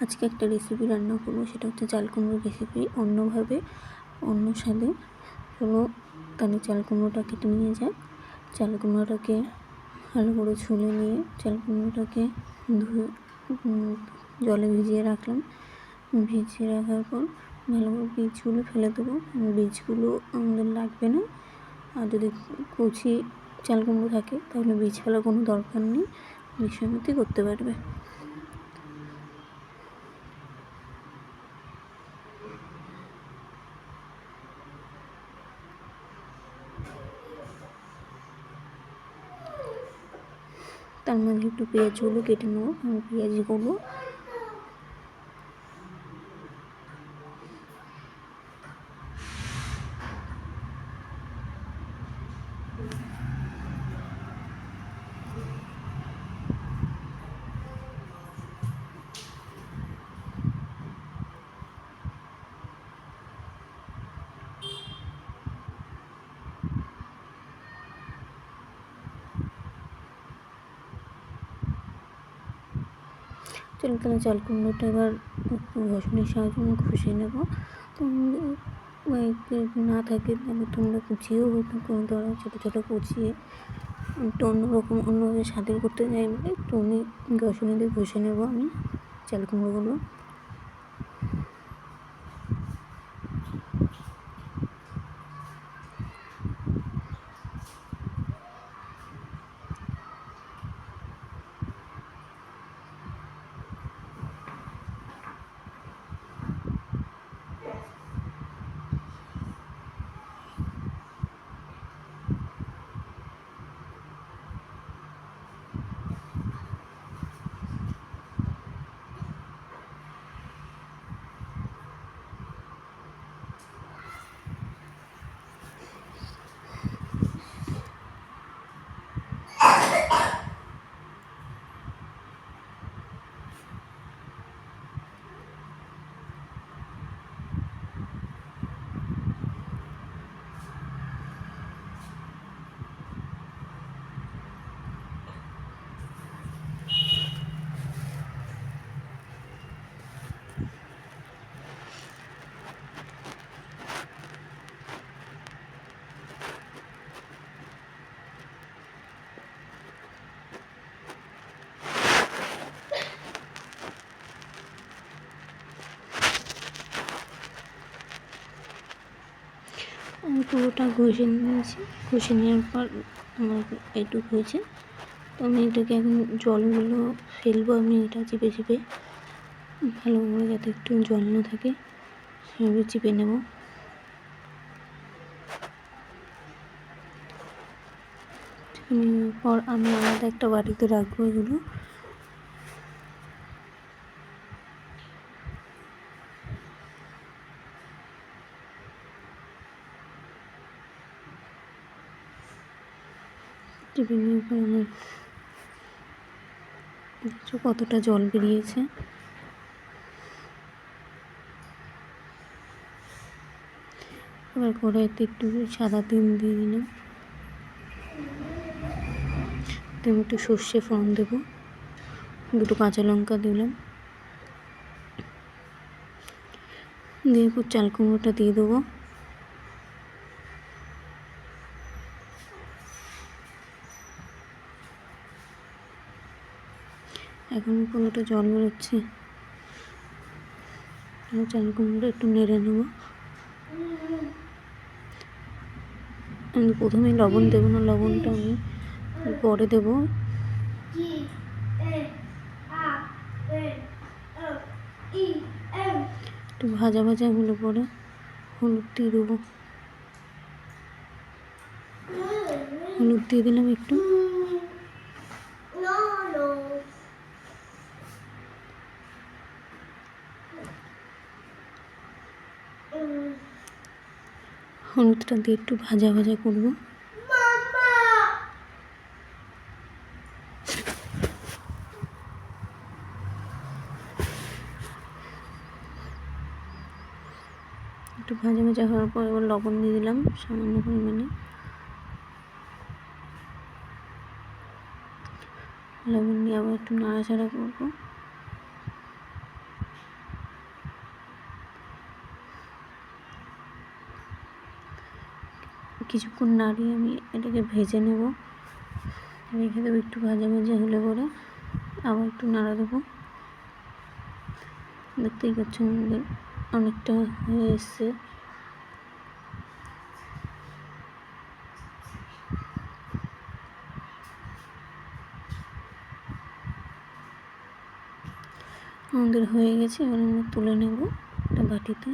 আজকে একটা রেসিপি রান্না করবো, সেটা হচ্ছে চাল কুমড়োর রেসিপি। অন্যভাবে, অন্য স্বাদে কোনো তাহলে চাল কুমড়োটা কেটে নিয়ে যাক। চাল কুমড়োটাকে ভালো করে ছুলে নিয়ে চাল কুমড়োটাকে ধুয়ে জলে ভিজিয়ে রাখলাম। ভিজিয়ে রাখার পর ভালো করে বীজগুলো ফেলে দেবো। বীজগুলো আমাদের লাগবে না, আর যদি কচি চাল কুমড়ো থাকে তাহলে বীজ ফেলার কোনো দরকার নেই, বীজ সমেতই করতে পারবে। তার মধ্যে একটু পেঁয়াজগুলো কেটে নেবো। পেঁয়াজগুলো চলো তাহলে চাল কুমড়োটা এবার একটু ঘষণের সাহায্যে আমি ঘষে নেবো। তো না থাকে তাহলে তোমরা কুচিয়েও করতে পারো, ছোটো ছোটো কুচিয়ে একটু অন্যরকম অন্যভাবে স্বাদের করতে যাই বলে একটু আমি ঘষণে দিয়ে ঘষে নেবো আমি চাল কুমড়োগুলো। আমি পুরোটা ঘষে নিয়েছি। ঘষে নেওয়ার পর আমার এইটুকু হয়েছে। তো আমি এটাকে এখন জলগুলো ফেলবো। আমি এটা চিপে চিপে ভালো করে যাতে একটু জল না থাকে সেভাবে চিপে নেব। চিপে নেওয়ার পর আমি আলাদা একটা বাটিতে রাখবো এগুলো। চিপে নেওয়ার পর আমার কতটা জল বেরিয়েছে। এবার কড়াইতে একটু সাদা তেল দিয়ে দিলাম। আমি একটু সর্ষে ফোড়ন দেবো, দুটো কাঁচা লঙ্কা দিলাম, দিয়ে এরপর চাল কুমড়োটা দিয়ে দেবো। এখন পুরোটা জল বেরোচ্ছে। চাল কুমড়োটা একটু নেড়ে নেব। আমি প্রথমে লবণ দেবো না, লবণটা আমি পরে দেবো। একটু ভাজা ভাজা হলে পরে হলুদ দিয়ে দেবো। হলুদ দিয়ে দিলাম একটু। হলুদটা দিয়ে একটু ভাজা ভাজা করবো। একটু ভাজা ভাজা হওয়ার পর এবার লবণ দিয়ে দিলাম সামান্য পরিমাণে। লবণ দিয়ে আবার একটু নাড়াচাড়া করবো। কিছুক্ষণ নাড়িয়ে আমি এটাকে ভেজে নেব। রেখে দেবো একটু ভাজা ভাজা হলে পরে আবার একটু নাড়া দেবো। দেখতেই পাচ্ছ আমাদের অনেকটা হয়ে এসছে। আমাদের হয়ে গেছে, এবার আমরা তুলে নেব একটা বাটিতে।